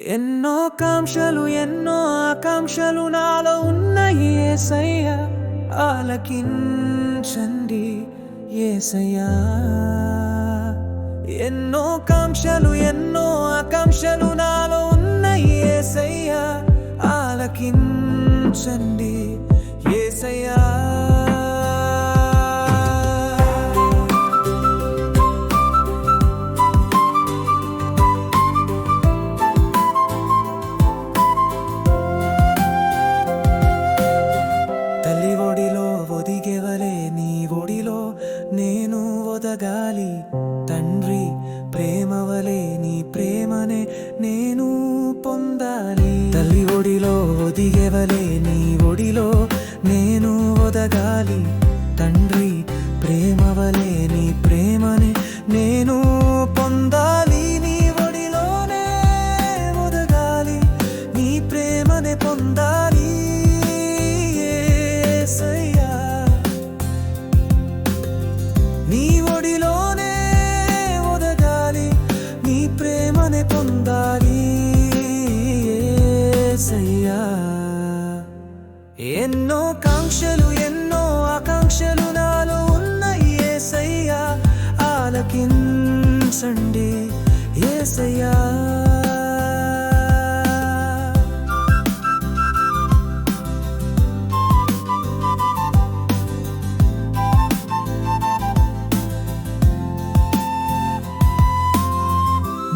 ఎన్నో కాంక్షలు ఎన్నో ఆకాంక్షలు నాలో ఉన్నాయి యేసయ్యా, ఆలకించండి యేసయ్యా. ఎన్నో కాంక్షలు ఎన్నో ఆకాంక్షలు నాలో ఉన్నాయి యేసయ్యా, ఆలకించండి యేసయ్యా. తల్లి ఒడిలో ఒదిగెవలే నీ ఒడిలో నేను ఒదగాలి, తండ్రి ప్రేమవలే నీ ప్రేమనే నేను పొందాలి. తల్లి ఒడిలో ఒదిగెవలే నీ ఒడిలో నేను ఒదగాలి, తండ్రి ప్రేమవలే నీ ప్రేమనే నేను పొందాలి. నీ ఒడిలోనే ఒదగాలి, నీ ప్రేమనే పొందాలి యేసయ్యా. నీ ఒడిలోనే ఒదగాలి, నీ ప్రేమనే పొందాలి యేసయ్యా. ఎన్నో కాంక్షలు ఎన్నో ఆకాంక్షలు నాలో ఉన్నాయి యేసయ్యా, ఆలకించండి యేసయ్యా.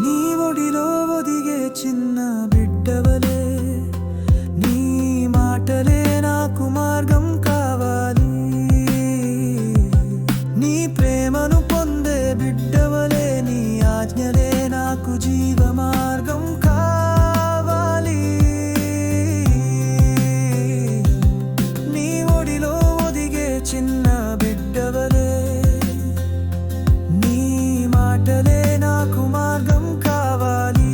నీ ఒడిలో ఒదిగే చిన్న బిడ్డవలే, నీ మాటలే నాకు మార్గం కావాలి. నీ ప్రేమను పొందే బిడ్డవలే, నీ ఆజ్ఞలే నాకు జీవ మార్గం కావాలి. నీ ఒడిలో ఒదిగే చిన్న బిడ్డవలే, నీ మాటలే నాకు మార్గం కావాలి.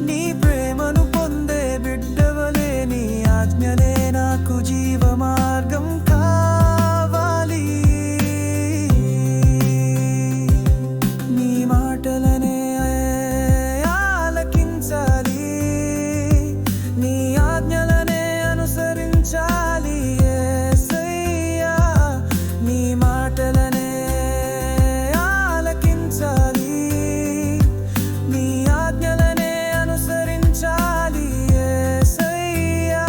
నీ ప్రేమను పొందే బిడ్డవలే, నీ ఆజ్ఞలే నాకు జీవ మార్గం కావాలి. నీ మాటలనే ఆలకించాలి, నీ ఆజ్ఞలనే అనుసరించాలి యేసయ్యా. నీ మాటలనే ఆలకించాలి, నీ ఆజ్ఞలనే అనుసరించాలి యేసయ్యా.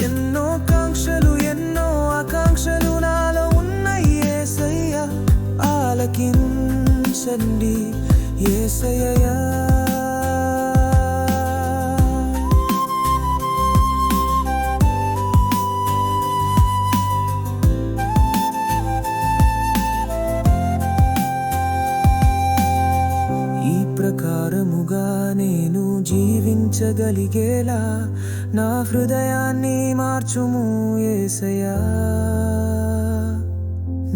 ఎన్నో కాంక్షలు ఎన్నో ఆకాంక్షలు నాలో ఉన్నాయి యేసయ్యా, ఆలకించండి యేసయ్యా. ఈ ప్రకారముగా నేను జీవించగలిగేలా నా హృదయాన్ని మార్చుము యేసయ్యా.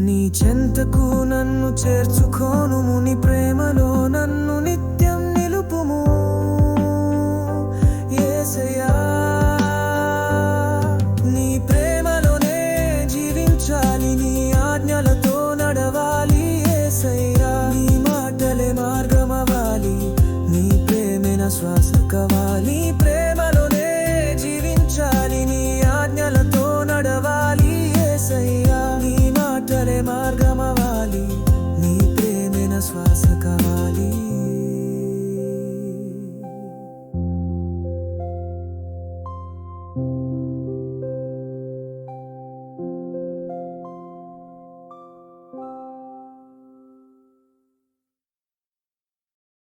నీ చెంతకు నన్ను చేర్చుకోనుము, నీ ప్రేమలో నన్ను నిత్యం నిలుపుము యేసయ్యా. నీ ప్రేమలోనే జీవించాలి, నీ ఆజ్ఞలతో నడవాలి యేసయ్యా. నీ మాటలే మార్గమవ్వాలి, నీ ప్రేమే నా శ్వాస కావాలి.